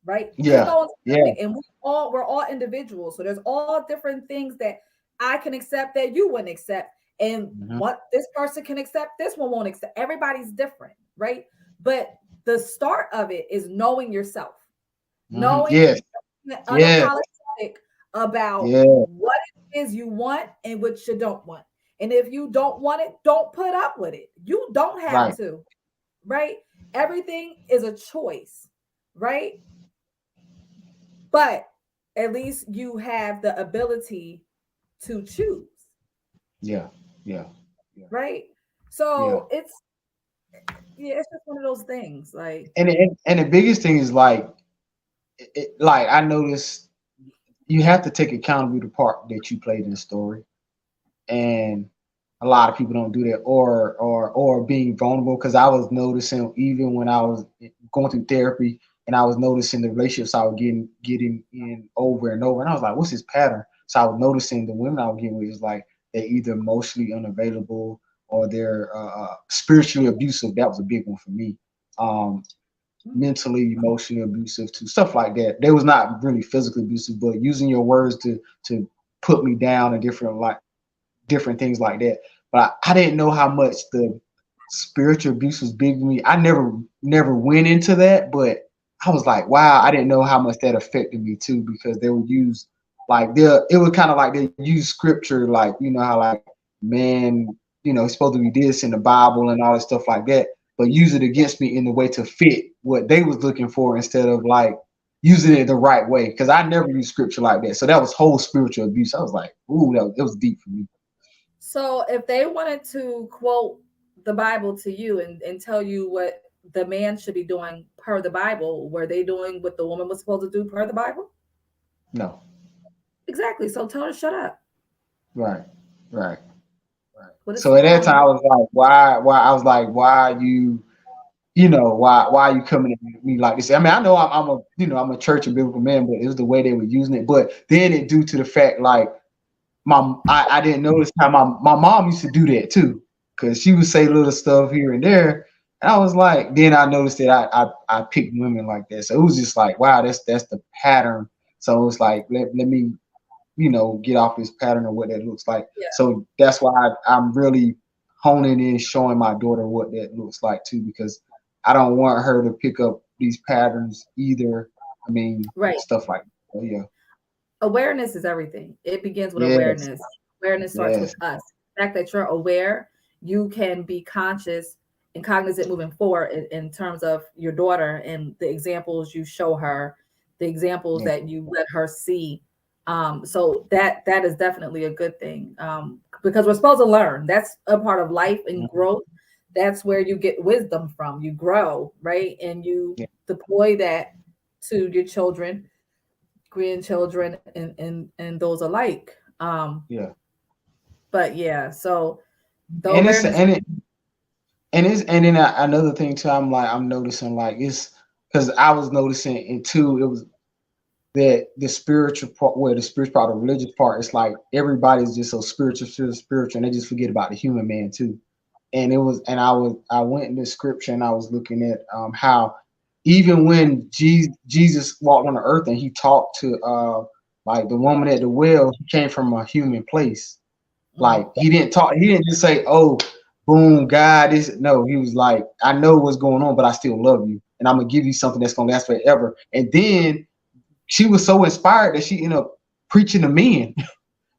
right? Because yeah, no one's yeah. perfect, and we're all individuals. So there's all different things that I can accept that you wouldn't accept, and Mhm, what this person can accept, this one won't accept. Everybody's different, right? But the start of it is knowing yourself, mhm. knowing Yes, yes, unapologetic about yeah. what it is you want and what you don't want. And if you don't want it, don't put up with it. You don't have Right. to, right? Everything is a choice, right? But at least you have the ability to choose, Yeah, yeah, yeah, right? yeah. So yeah, it's just one of those things. Like, And the biggest thing is like, like I noticed you have to take accountability the part that you played in the story, and a lot of people don't do that, or being vulnerable. Because I was noticing even when I was going through therapy, and I was noticing the relationships I was getting in over and over, and I was like, what's this pattern? So I was noticing the women I was getting with is like they're either emotionally unavailable or they're spiritually abusive. That was a big one for me. Um, Mentally, emotionally abusive to stuff like that. They was not really physically abusive, but using your words to put me down and different things like that. But I didn't know how much the spiritual abuse was big to me. I never went into that, but I was like, wow, I didn't know how much that affected me too, because they would use like it was kind of like they use scripture, like you know how like man, it's supposed to be this in the Bible and all this stuff like that, but use it against me in the way to fit what they was looking for instead of like using it the right way. Because I never used scripture like that. So that was whole spiritual abuse. I was like, ooh, it was deep for me. so if they wanted to quote the Bible to you and tell you what the man should be doing per the Bible, were they doing what the woman was supposed to do per the Bible? No. Exactly. So tell her to shut up. Right. Right. Right. Put a So at seatbelt that on. time I was like, why I was like, why are you, why are you coming at me like this? I mean, I know I'm a church and biblical man, but it was the way they were using it. But then it due to the fact like I didn't notice how my mom used to do that too. Cause she would say little stuff here and there. And I was like, then I noticed that I picked women like that. So it was just like, wow, that's the pattern. So it's like let me get off this pattern of what that looks like. Yeah. So that's why I'm really honing in, showing my daughter what that looks like too, because I don't want her to pick up these patterns either. I mean, Right. stuff like that. So yeah. Awareness is everything. It begins with Yes. awareness. Awareness starts Yes. with us. The fact that you're aware, you can be conscious and cognizant moving forward in terms of your daughter and the examples you show her, the examples Yeah. that you let her see. So that is definitely a good thing, because we're supposed to learn. That's a part of life and Mhm. growth. That's where you get wisdom from. You grow, right? And you Yeah. deploy that to your children, grandchildren, and those alike. Yeah. But yeah, so the And it's awareness. and then another thing too. I'm noticing like it's because I was noticing and too. It was that the spiritual part, where the spiritual part, the religious part, it's like everybody's just so spiritual, and they just forget about the human man too. And I went in the scripture and I was looking at how even when Jesus walked on the earth and he talked to like the woman at the well, he came from a human place. Like Mhm. he didn't just say, "Oh, boom, God is." No, he was like, "I know what's going on, but I still love you, and I'm gonna give you something that's gonna last forever." And then she was so inspired that she ended up preaching to men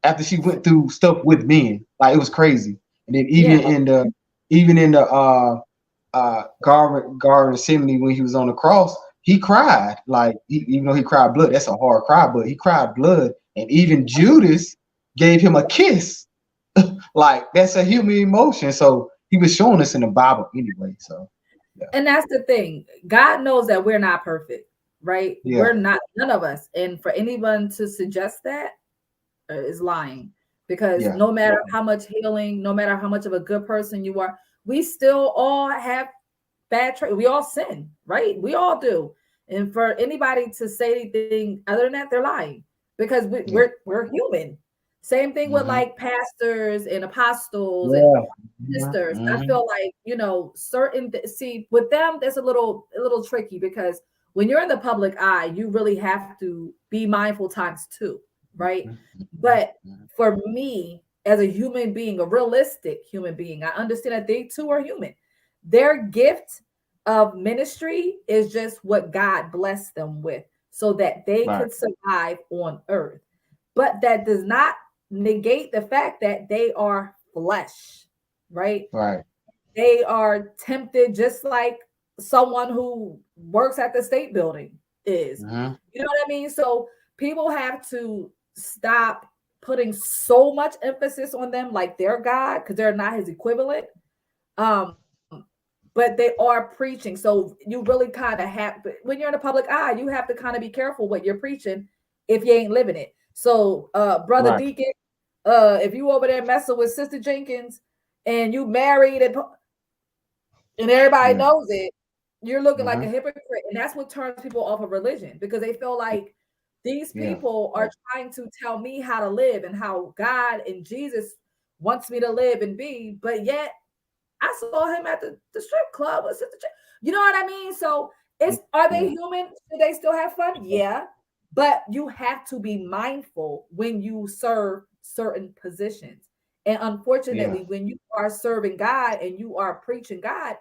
after she went through stuff with men. Like it was crazy. And then Yeah, even in the Garden of Gethsemane when he was on the cross, he cried. Like even though he cried blood, that's a hard cry, but he cried blood. And even Judas gave him a kiss. Like that's a human emotion. So he was showing us in the Bible anyway. So yeah, And that's the thing. God knows that we're not perfect, right? yeah, We're not, none of us. And for anyone to suggest that is lying, because yeah, no matter how much healing, no matter how much of a good person you are, we still all have bad traits. We all sin, right? We all do. And for anybody to say anything other than that, they're lying, because yeah. we're human. Same thing with Mm-hmm. like pastors and apostles and Yeah. sisters. I Mm-hmm. feel like, certain see with them that's a little tricky, because when you're in the public eye, you really have to be mindful times two, right? But for me, as a human being, a realistic human being, I understand that they too are human. Their gift of ministry is just what God blessed them with so that they Right. could survive on earth. But that does not negate the fact that they are flesh, right? Right. They are tempted just like someone who works at the state building is. Mm-hmm. You know what I mean? So people have to stop putting so much emphasis on them like they're God, because they're not his equivalent. Um, but they are preaching. So you really kind of have, when you're in the public eye, you have to kind of be careful what you're preaching if you ain't living it. So, brother Right. Deacon, if you over there messing with Sister Jenkins and you married and everybody Yeah. knows it, you're looking like Mm-hmm. a hypocrite. And that's what turns people off of religion, because they feel like these Yeah. people are trying to tell me how to live and how God and Jesus wants me to live and be, but yet I saw him at the strip club with Sister You know what I mean? So are they Yeah. human? Should they still have fun? Yeah. But you have to be mindful when you serve certain positions. And Yeah. unfortunately, when you are serving God and you are preaching God,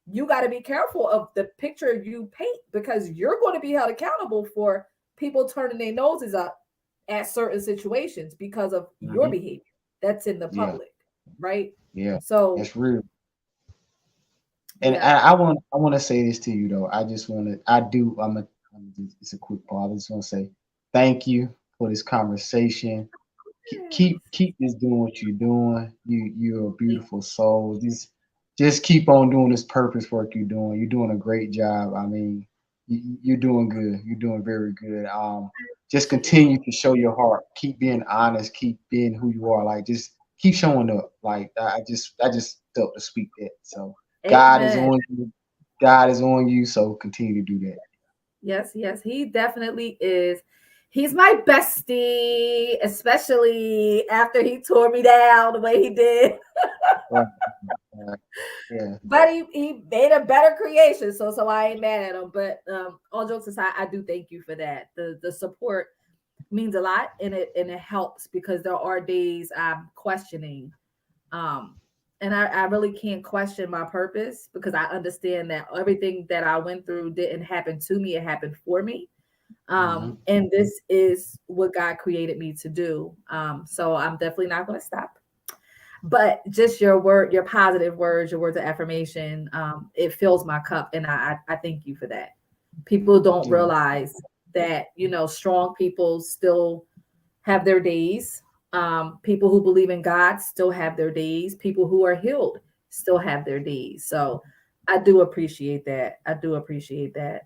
you got to be careful of the picture you paint, because you're going to be held accountable for people turning their noses up at certain situations because of your Mm-hmm. behavior that's in the Yeah. public, right? Yeah. So, That's real. And yeah. I want to say this to you though. I just want to. I do. It's a quick pause. I just want to say thank you for this conversation. Keep this doing what you're doing. You're a beautiful soul. Just keep on doing this purpose work you're doing. You're doing a great job. I mean, you're doing good. You're doing very good. Just continue to show your heart. Keep being honest. Keep being who you are. Like just keep showing up. Like I just felt to speak that. So God is Amen. on you. God is on you. So continue to do that. Yes, yes, he definitely is. He's my bestie, especially after he tore me down the way he did. Right. Right. Yeah. But he made a better creation, so I ain't mad at him. But all jokes aside, I do thank you for that. The support means a lot, and it helps, because there are days I'm questioning, um, and I really can't question my purpose, because I understand that everything that I went through didn't happen to me; it happened for me. Hmm. And this is what God created me to do. So I'm definitely not going to stop. But just your positive words, your words of affirmation, it fills my cup, and I thank you for that. People don't Yeah. realize that strong people still have their days. People who believe in God still have their days. People who are healed still have their days. So I do appreciate that. I do appreciate that.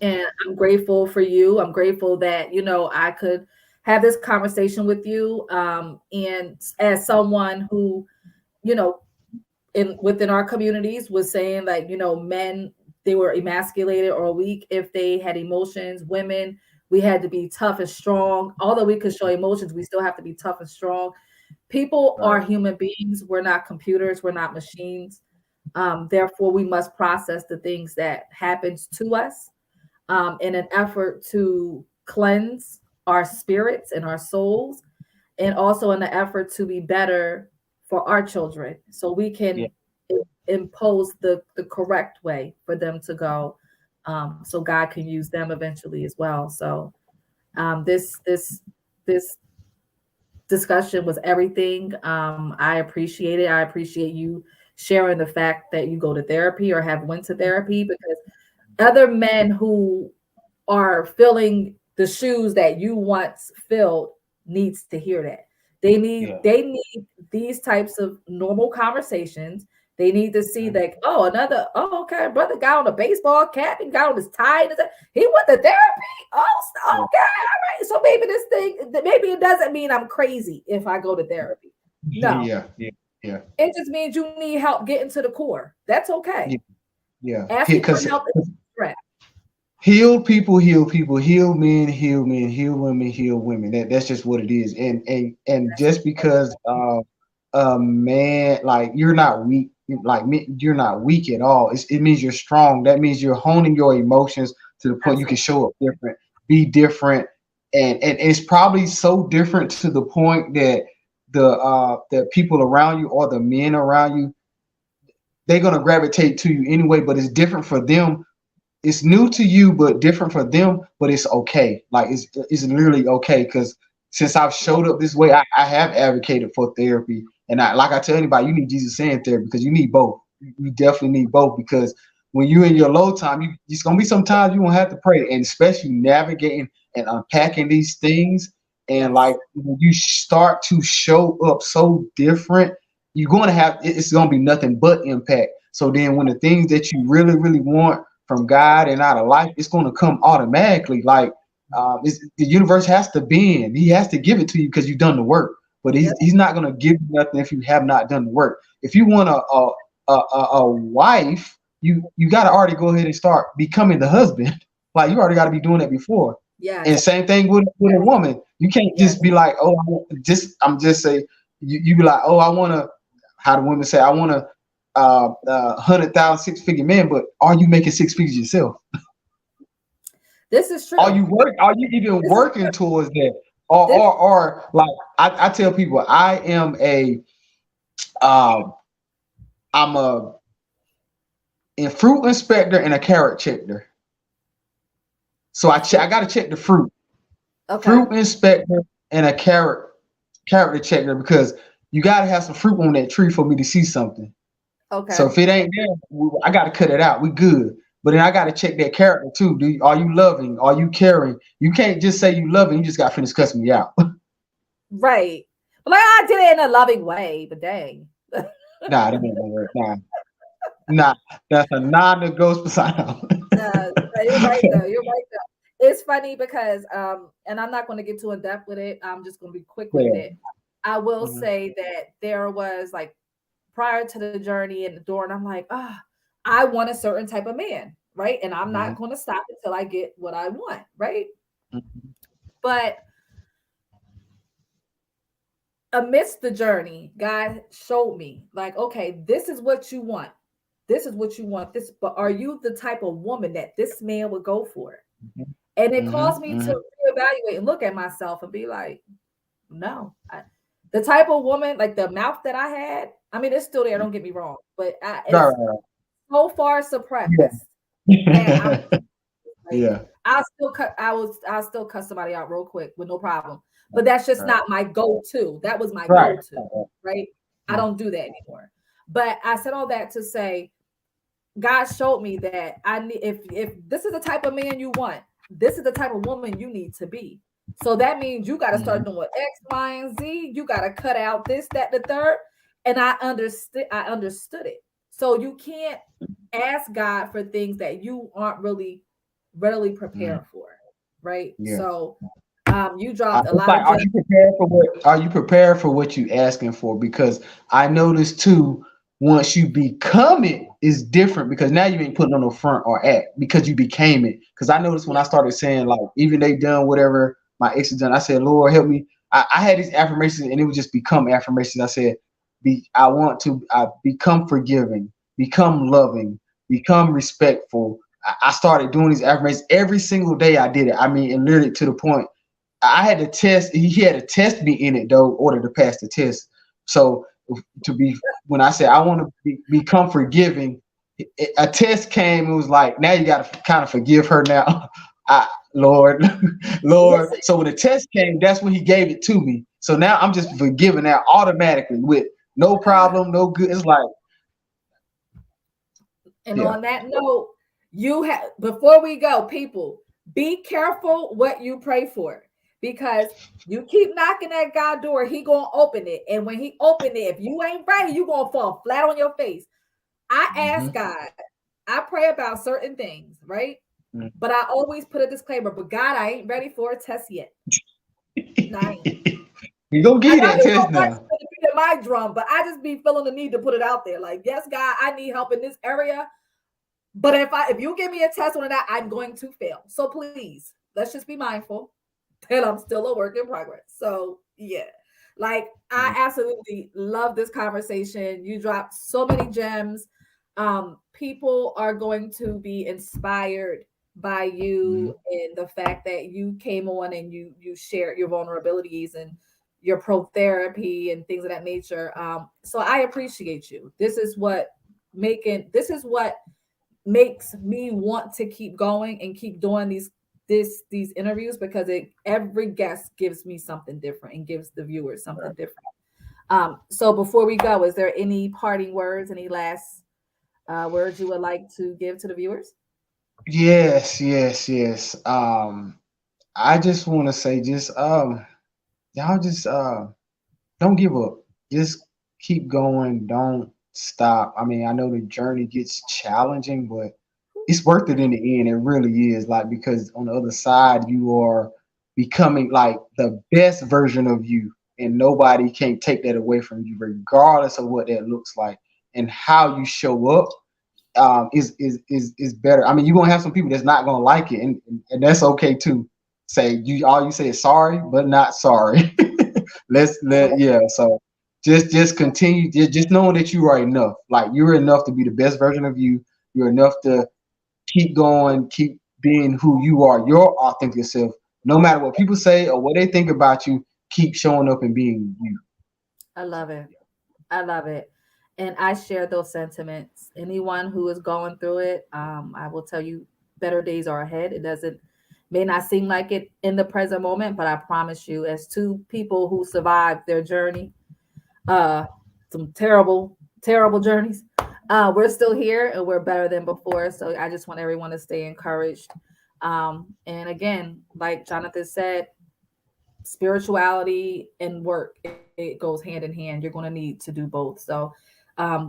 And I'm grateful for you. I'm grateful that I could have this conversation with you. And as someone who, you know, in within our communities was saying, like, men, they were emasculated or weak if they had emotions. Women, we had to be tough and strong. Although we could show emotions, we still have to be tough and strong. People are Right. human beings. We're not computers. We're not machines. Therefore, we must process the things that happens to us, in an effort to cleanse our spirits and our souls, and also in the effort to be better for our children, so we Yeah. can impose the correct way for them to go, so God can use them eventually as well. So this discussion was everything. I appreciate it. I appreciate you sharing the fact that you go to therapy or have went to therapy, because other men who are filling the shoes that you once filled needs to hear that. Yeah. They need these types of normal conversations. They need to see Mhm. that, oh, another, oh, okay, brother got on a baseball cap, he got on his tie, he went to therapy. Oh, Yeah. okay, all right. So maybe this thing, maybe it doesn't mean I'm crazy if I go to therapy. No, Yeah. Yeah. Yeah. it just means you need help getting to the core. That's okay. Yeah. Yeah. Asking for Because help is correct. heal people, heal people, heal men, heal men, heal women, heal women. That's just what it is. And That's just because a man, like, you're not weak, like you're not weak at all. It means you're strong. That means you're honing your emotions to the point you can absolutely show up different, be different, and it's probably so different to the point that the people around you or the men around you, they're gonna gravitate to you anyway. But it's different for them, it's new to you but different for them, but it's okay. Like it's literally okay, because since I've showed up this way, I have advocated for therapy. And I tell anybody, you need Jesus saying therapy, because you need both. You definitely need both, because when you're in your low time, it's gonna be sometimes you won't have to pray, and especially navigating and unpacking these things. And yes. like when you start to show up so different, you're gonna have, it's gonna be nothing but impact. So then when the things that you really, really want from God and out of life, it's going to come automatically. Like the universe has to bend. He has to give it to you because you've done the work. But Yep. he's not going to give you nothing if you have not done the work. If you want a wife, you got to already go ahead and start becoming the husband. Like you already got to be doing that before. And Yes. same thing with a Yes. woman. You can't Yes. just be like, oh, I'm just say you be like, oh, I want to. How do women say? I want to 100,000 6-figure man, but are you making six figures yourself? This is Are true. you work? Are you even This is working towards that? Or this. like I tell people, um, I'm a fruit inspector and a carrot checker. So I got to check the Okay. fruit inspector and a character checker, because you got to have some fruit on that tree for me to see something. So Okay. if it ain't there, I got to cut it out. We good. But then I got to check that character too. Are you loving? Are you caring? You can't just say you loving. You just got to finish cussing me out. Right. But like I did it in a loving way, but dang. Nah, that ain't gonna work. Nah, that's a non-negotiable sign. You're right though. You're right though. It's funny because and I'm not going to get too in depth with it. I'm just going to be quick with Yeah. it. I will Mhm, say that there was like prior to the journey and the door, and I'm like, ah, I want a certain type of man, right? And I'm not mhm, going to stop until I get what I want, right? mhm, But amidst the journey, God showed me, like, okay, this is what you want. This is what you want. This, but are you the type of woman that this man would go for? And it mhm, caused me to mhm, reevaluate and look at myself and be like, no, the type of woman, like the mouth that I had, I mean, it's still there. mhm. Don't get me wrong, but Right, it's right, so far suppressed that I'm right. like, Yeah. I'll still cuss somebody out real quick with no problem. But that's just Right. not my go-to. That was my Right. go-to, right? I Mhm, don't do that anymore. But I said all that to say God showed me that I need, if this is the type of man you want, this is the type of woman you need to be. So that means you got to mhm, start doing X, Y, and Z. You got to cut out this, that, the third. And I understood. I understood it. So you can't ask God for things that you aren't really readily mhm. prepared for, right? Yeah. So you dropped a It's lot like, of gems. are you prepared for what you asking for? Because I noticed too, once you become it, is different, because now you ain't putting on no front or act, because you became it. Because I noticed when Yeah, I started saying, like, even they done whatever my ex has done, I said, Lord help me. I had these affirmations and it would just become affirmations. I said, I want to become forgiving, become loving, become respectful. I started doing these affirmations every single day. I did it. I mean, and literally to the point I had to test. He had to test me in it though, in order to pass the test. So to be, when I said I want to become forgiving, a test came. It was like, now you got to kind of forgive her now. Lord, Lord. listen, So when the test came, that's when He gave it to me. So now I'm just forgiving now automatically with no problem, no good. It's like, and yeah, on that note, you have before we go, people, be careful what you pray for because you keep knocking that God door, he gonna open it. And when he open it, if you ain't ready, you gonna fall flat on your face. I ask Mm-hmm. God, I pray about certain things, right? But I always put a disclaimer, but God, I ain't ready for a test yet. No, I ain't. We gonna I give you know that he test don't want now. you to be in my drum, but I just be feeling the need to put it out there. Like, yes, God, I need help in this area. But if you give me a test on that, I'm going to fail. So please, let's just be mindful that I'm still a work in progress. So yeah. Like I absolutely love this conversation. You dropped so many gems. People are going to be inspired by Mhm. you and the fact that you came on and you shared your vulnerabilities and your pro therapy and things of that nature. So I appreciate you. This is what makes me want to keep going and keep doing these interviews, because every guest gives me something different and gives the viewers something different. So before we go, is there any parting words, any last words you would like to give to the viewers? Yes, yes, yes. I just want to say, just y'all just don't give up. Just keep going. Don't stop. I mean, I know the journey gets challenging, but it's worth it in the end. It really is. Like, because on the other side, you are becoming like the best version of you, and nobody can take that away from you, regardless of what that looks like and how you show up. Is better. I mean, you're gonna have some people that's not gonna like it, and that's okay too. Say you all you say is sorry, but not sorry. Let's let yeah. So just continue. Just knowing that you are enough. Like you're enough to be the best version of you. You're enough to keep going, keep being who you are, your authentic self. No matter what people say or what they think about you, keep showing up and being you. I love it. I love it. And I share those sentiments. Anyone who is going through it, I will tell you, better days are ahead. It doesn't may not seem like it in the present moment, but I promise you, as two people who survived their journey, uh, some terrible, terrible journeys, we're still here and we're better than before. So I just want everyone to stay encouraged. And again, like Jonathan said, spirituality and work, it goes hand in hand. You're going to need to do both. So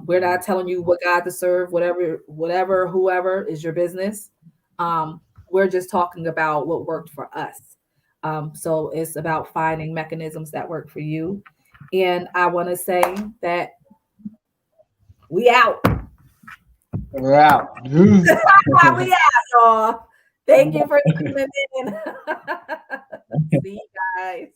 we're not telling you what God to serve, whatever whoever is your business. We're just talking about what worked for us. So it's about finding mechanisms that work for you. And I want to say that we out. We're out. Deuce. We out, y'all. Thank you for tuning in. See you guys.